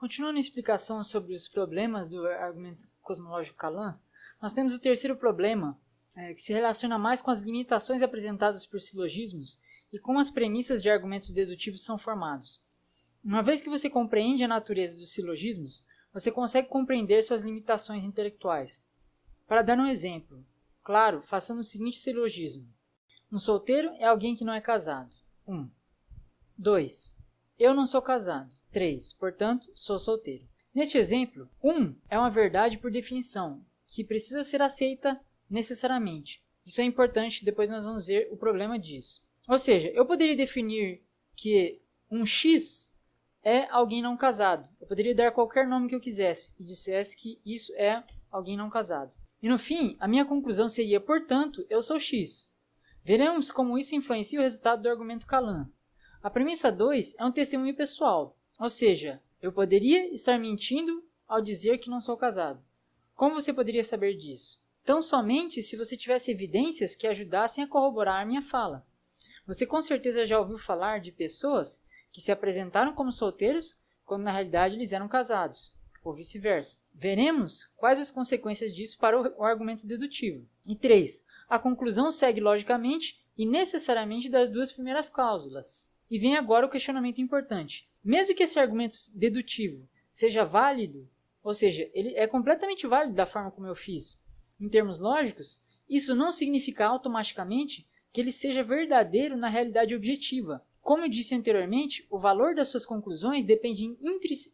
Continuando a explicação sobre os problemas do argumento cosmológico Kalam, nós temos o terceiro problema, que se relaciona mais com as limitações apresentadas por silogismos e como as premissas de argumentos dedutivos são formados. Uma vez que você compreende a natureza dos silogismos, você consegue compreender suas limitações intelectuais. Para dar um exemplo, claro, façamos o seguinte silogismo. Um solteiro é alguém que não é casado. 1. 2. Eu não sou casado. 3. Portanto, sou solteiro. Neste exemplo, 1 é uma verdade por definição, que precisa ser aceita necessariamente. Isso é importante, depois nós vamos ver o problema disso. Ou seja, eu poderia definir que um X é alguém não casado. Eu poderia dar qualquer nome que eu quisesse e dissesse que isso é alguém não casado. E no fim, a minha conclusão seria, portanto, eu sou X. Veremos como isso influencia o resultado do argumento Kalam. A premissa 2 é um testemunho pessoal, ou seja, eu poderia estar mentindo ao dizer que não sou casado. Como você poderia saber disso? Tão somente se você tivesse evidências que ajudassem a corroborar a minha fala. Você com certeza já ouviu falar de pessoas que se apresentaram como solteiros quando na realidade eles eram casados, ou vice-versa. Veremos quais as consequências disso para o argumento dedutivo. E 3. A conclusão segue logicamente e necessariamente das duas primeiras cláusulas. E vem agora o questionamento importante. Mesmo que esse argumento dedutivo seja válido, ou seja, ele é completamente válido da forma como eu fiz, em termos lógicos, isso não significa automaticamente que ele seja verdadeiro na realidade objetiva. Como eu disse anteriormente, o valor das suas conclusões depende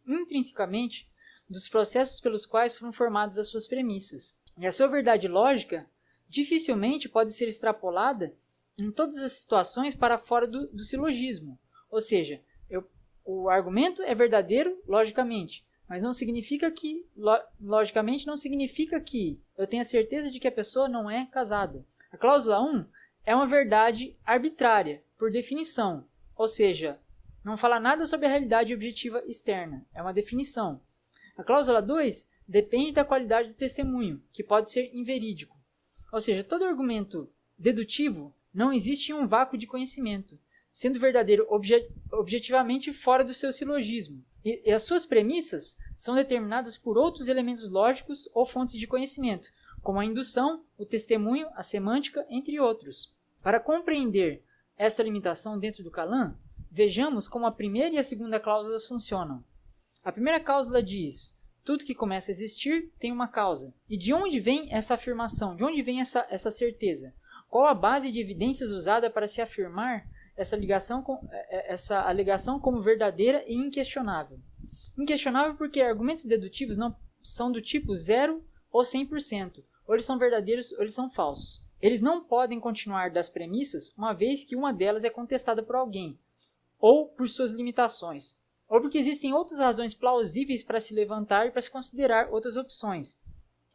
intrinsecamente dos processos pelos quais foram formadas as suas premissas. E a sua verdade lógica dificilmente pode ser extrapolada em todas as situações para fora do silogismo. Ou seja, o argumento é verdadeiro logicamente, mas não significa que, logicamente, não significa que eu tenha certeza de que a pessoa não é casada. A cláusula 1 é uma verdade arbitrária, por definição, ou seja, não fala nada sobre a realidade objetiva externa, é uma definição. A cláusula 2 depende da qualidade do testemunho, que pode ser inverídico. Ou seja, todo argumento dedutivo não existe em um vácuo de conhecimento, sendo verdadeiro objetivamente fora do seu silogismo. E as suas premissas são determinadas por outros elementos lógicos ou fontes de conhecimento, como a indução, o testemunho, a semântica, entre outros. Para compreender esta limitação dentro do Kalam, vejamos como a primeira e a segunda cláusulas funcionam. A primeira cláusula diz: tudo que começa a existir tem uma causa. E de onde vem essa afirmação? De onde vem essa certeza? Qual a base de evidências usada para se afirmar essa alegação como verdadeira e inquestionável? Inquestionável porque argumentos dedutivos não são do tipo 0 ou 100%, ou eles são verdadeiros ou eles são falsos. Eles não podem continuar das premissas uma vez que uma delas é contestada por alguém, ou por suas limitações, ou porque existem outras razões plausíveis para se levantar e para se considerar outras opções.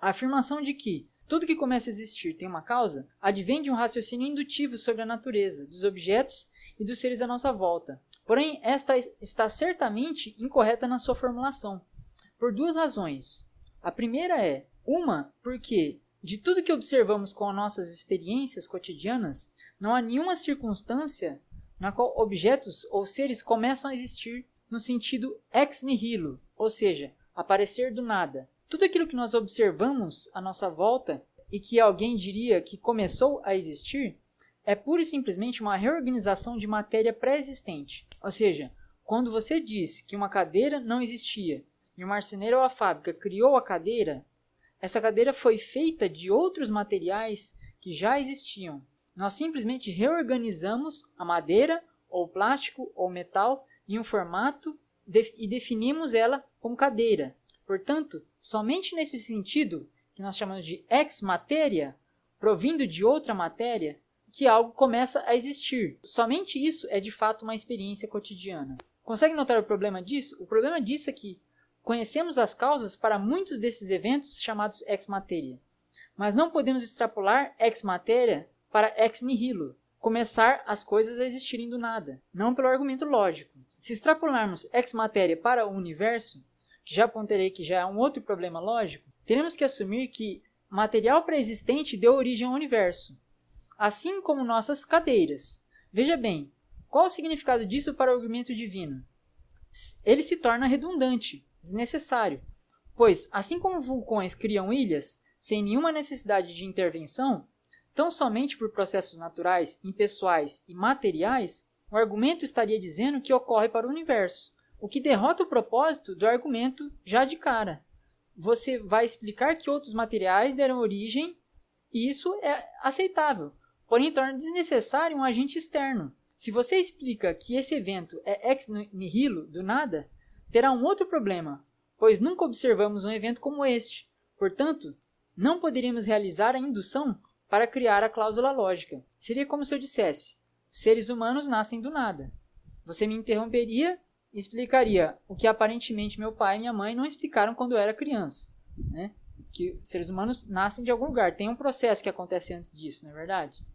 A afirmação de que tudo que começa a existir tem uma causa advém de um raciocínio indutivo sobre a natureza, dos objetos e dos seres à nossa volta. Porém, esta está certamente incorreta na sua formulação, por duas razões. A primeira é, porque de tudo que observamos com as nossas experiências cotidianas, não há nenhuma circunstância na qual objetos ou seres começam a existir no sentido ex nihilo, ou seja, aparecer do nada. Tudo aquilo que nós observamos à nossa volta e que alguém diria que começou a existir é pura e simplesmente uma reorganização de matéria pré-existente. Ou seja, quando você diz que uma cadeira não existia e um marceneiro ou a fábrica criou a cadeira, essa cadeira foi feita de outros materiais que já existiam. Nós simplesmente reorganizamos a madeira, ou plástico, ou metal em um formato e definimos ela como cadeira. Portanto, somente nesse sentido, que nós chamamos de ex-matéria, provindo de outra matéria, que algo começa a existir. Somente isso é de fato uma experiência cotidiana. Consegue notar o problema disso? O problema disso é que conhecemos as causas para muitos desses eventos chamados ex-matéria, mas não podemos extrapolar ex-matéria para ex nihilo, começar as coisas a existirem do nada, não pelo argumento lógico. Se extrapolarmos ex-matéria para o universo, que já apontarei que já é um outro problema lógico, teremos que assumir que material pré-existente deu origem ao universo, assim como nossas cadeiras. Veja bem, qual o significado disso para o argumento divino? Ele se torna redundante, desnecessário, pois, assim como vulcões criam ilhas sem nenhuma necessidade de intervenção, tão somente por processos naturais, impessoais e materiais, o argumento estaria dizendo que ocorre para o universo, o que derrota o propósito do argumento já de cara. Você vai explicar que outros materiais deram origem, e isso é aceitável, porém torna desnecessário um agente externo. Se você explica que esse evento é ex nihilo, do nada, terá um outro problema, pois nunca observamos um evento como este. Portanto, não poderíamos realizar a indução para criar a cláusula lógica. Seria como se eu dissesse, seres humanos nascem do nada. Você me interromperia e explicaria o que aparentemente meu pai e minha mãe não explicaram quando eu era criança, né? Que seres humanos nascem de algum lugar, tem um processo que acontece antes disso, não é verdade?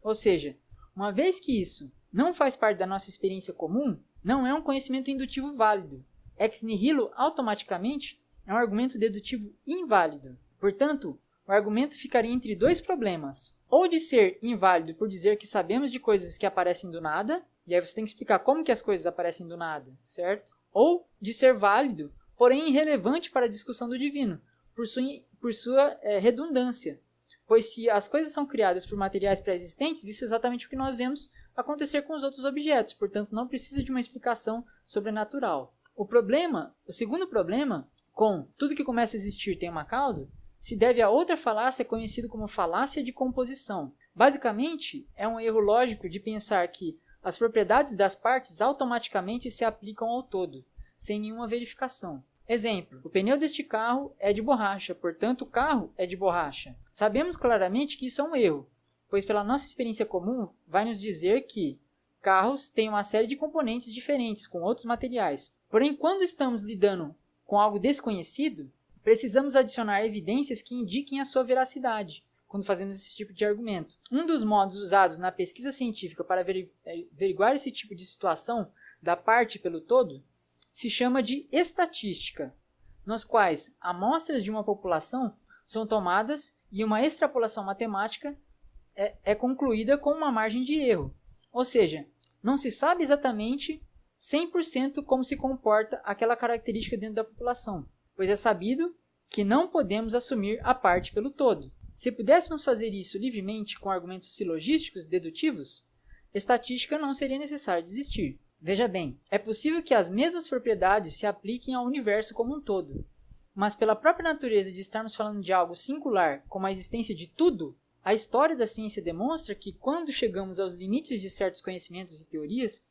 Ou seja, uma vez que isso não faz parte da nossa experiência comum, não é um conhecimento indutivo válido. Ex nihilo, automaticamente, é um argumento dedutivo inválido. Portanto, o argumento ficaria entre dois problemas. Ou de ser inválido por dizer que sabemos de coisas que aparecem do nada, e aí você tem que explicar como que as coisas aparecem do nada, certo? Ou de ser válido, porém irrelevante para a discussão do divino, por sua redundância. Pois se as coisas são criadas por materiais pré-existentes, isso é exatamente o que nós vemos acontecer com os outros objetos, portanto não precisa de uma explicação sobrenatural. O segundo problema, com tudo que começa a existir tem uma causa, se deve a outra falácia conhecida como falácia de composição. Basicamente, é um erro lógico de pensar que as propriedades das partes automaticamente se aplicam ao todo, sem nenhuma verificação. Exemplo, o pneu deste carro é de borracha, portanto o carro é de borracha. Sabemos claramente que isso é um erro, pois pela nossa experiência comum vai nos dizer que carros têm uma série de componentes diferentes com outros materiais. Porém, quando estamos lidando com algo desconhecido, precisamos adicionar evidências que indiquem a sua veracidade quando fazemos esse tipo de argumento. Um dos modos usados na pesquisa científica para averiguar esse tipo de situação da parte pelo todo se chama de estatística, nos quais amostras de uma população são tomadas e uma extrapolação matemática é concluída com uma margem de erro. Ou seja, não se sabe exatamente 100% como se comporta aquela característica dentro da população, pois é sabido que não podemos assumir a parte pelo todo. Se pudéssemos fazer isso livremente com argumentos silogísticos e dedutivos, estatística não seria necessário de existir. Veja bem, é possível que as mesmas propriedades se apliquem ao universo como um todo, mas pela própria natureza de estarmos falando de algo singular, como a existência de tudo, a história da ciência demonstra que quando chegamos aos limites de certos conhecimentos e teorias,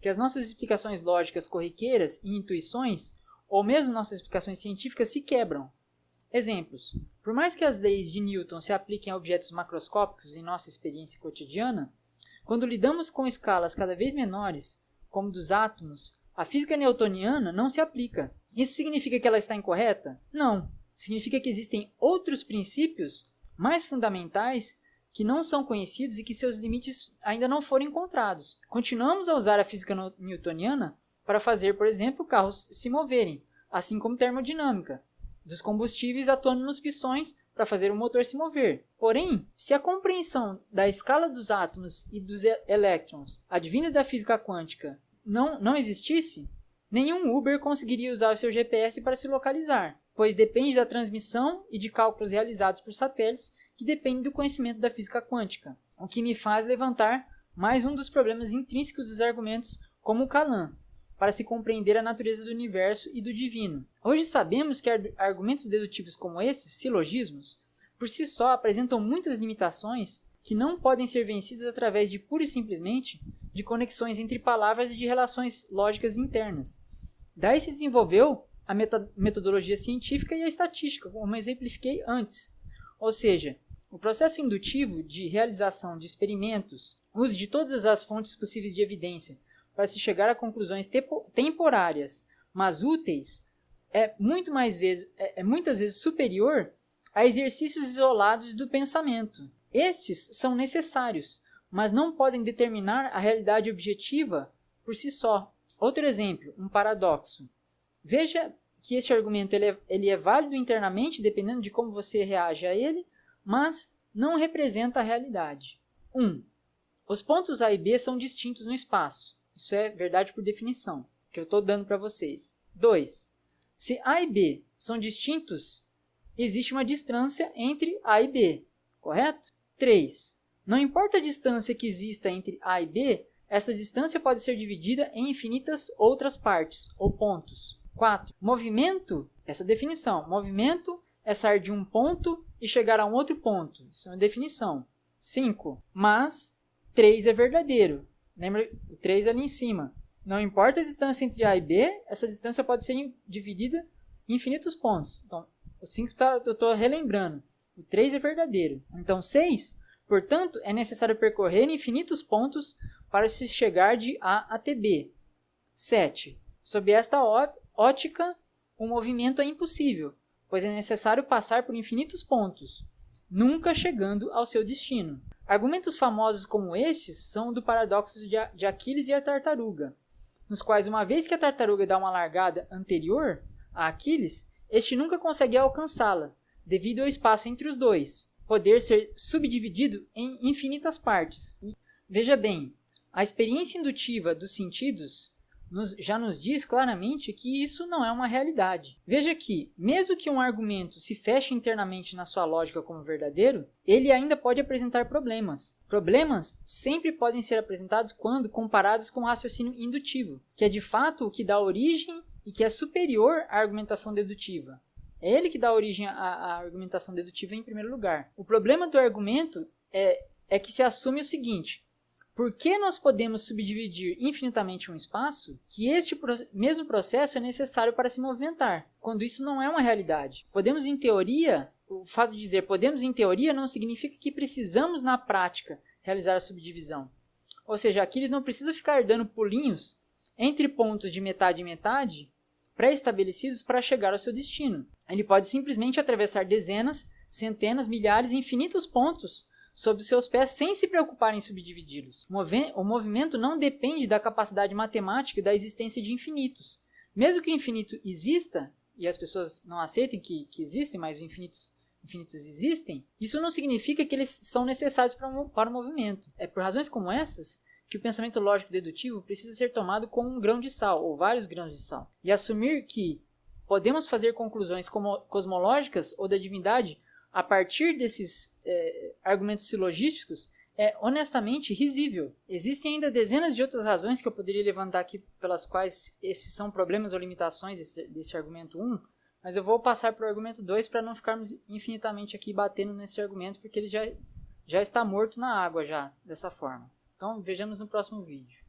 que as nossas explicações lógicas corriqueiras e intuições, ou mesmo nossas explicações científicas, se quebram. Exemplos. Por mais que as leis de Newton se apliquem a objetos macroscópicos em nossa experiência cotidiana, quando lidamos com escalas cada vez menores, como dos átomos, a física newtoniana não se aplica. Isso significa que ela está incorreta? Não. Significa que existem outros princípios mais fundamentais que não são conhecidos e que seus limites ainda não foram encontrados. Continuamos a usar a física newtoniana para fazer, por exemplo, carros se moverem, assim como termodinâmica, dos combustíveis atuando nos pistões para fazer o motor se mover. Porém, se a compreensão da escala dos átomos e dos elétrons, advinda da física quântica, não existisse, nenhum Uber conseguiria usar o seu GPS para se localizar, pois depende da transmissão e de cálculos realizados por satélites que dependem do conhecimento da física quântica, o que me faz levantar mais um dos problemas intrínsecos dos argumentos como o Kalam, para se compreender a natureza do universo e do divino. Hoje sabemos que argumentos dedutivos como estes, silogismos, por si só apresentam muitas limitações que não podem ser vencidas através de pura e simplesmente de conexões entre palavras e de relações lógicas internas. Daí se desenvolveu a metodologia científica e a estatística, como exemplifiquei antes. Ou seja, o processo indutivo de realização de experimentos, uso de todas as fontes possíveis de evidência para se chegar a conclusões temporárias, mas úteis, é muitas vezes superior a exercícios isolados do pensamento. Estes são necessários, mas não podem determinar a realidade objetiva por si só. Outro exemplo, um paradoxo. Veja que este argumento ele é válido internamente, dependendo de como você reage a ele, mas não representa a realidade. 1. Os pontos A e B são distintos no espaço. Isso é verdade por definição, que eu estou dando para vocês. 2. Se A e B são distintos, existe uma distância entre A e B, correto? 3. Não importa a distância que exista entre A e B, essa distância pode ser dividida em infinitas outras partes, ou pontos. 4. Movimento, essa definição, movimento é sair de um ponto e chegar a um outro ponto. Isso é uma definição. 5. Mas 3 é verdadeiro. Lembra o 3 ali em cima. Não importa a distância entre A e B, essa distância pode ser dividida em infinitos pontos. Então, o 5 eu estou relembrando. O 3 é verdadeiro. Então, 6, portanto, é necessário percorrer infinitos pontos para se chegar de A até B. 7. Sob esta ótica, o movimento é impossível, pois é necessário passar por infinitos pontos, nunca chegando ao seu destino. Argumentos famosos como estes são do paradoxo de Aquiles e a tartaruga, nos quais, uma vez que a tartaruga dá uma largada anterior a Aquiles, este nunca consegue alcançá-la, devido ao espaço entre os dois, poder ser subdividido em infinitas partes. Veja bem, a experiência indutiva dos sentidos já nos diz claramente que isso não é uma realidade. Veja que, mesmo que um argumento se feche internamente na sua lógica como verdadeiro, ele ainda pode apresentar problemas. Problemas sempre podem ser apresentados quando comparados com o raciocínio indutivo, que é de fato o que dá origem e que é superior à argumentação dedutiva. É ele que dá origem à argumentação dedutiva em primeiro lugar. O problema do argumento é que se assume o seguinte: por que nós podemos subdividir infinitamente um espaço que este mesmo processo é necessário para se movimentar, quando isso não é uma realidade? Podemos, em teoria, o fato de dizer podemos em teoria não significa que precisamos na prática realizar a subdivisão. Ou seja, Aquiles não precisa ficar dando pulinhos entre pontos de metade e metade pré-estabelecidos para chegar ao seu destino. Ele pode simplesmente atravessar dezenas, centenas, milhares e infinitos pontos sob os seus pés sem se preocupar em subdividi-los. O movimento não depende da capacidade matemática e da existência de infinitos. Mesmo que o infinito exista, e as pessoas não aceitem que existem, mas os infinitos existem, isso não significa que eles são necessários para o movimento. É por razões como essas que o pensamento lógico dedutivo precisa ser tomado com um grão de sal, ou vários grãos de sal, e assumir que podemos fazer conclusões cosmológicas ou da divindade a partir desses argumentos silogísticos é honestamente risível. Existem ainda dezenas de outras razões que eu poderia levantar aqui pelas quais esses são problemas ou limitações desse argumento 1, mas eu vou passar para o argumento 2 para não ficarmos infinitamente aqui batendo nesse argumento, porque ele já está morto na água já, dessa forma. Então, vejamos no próximo vídeo.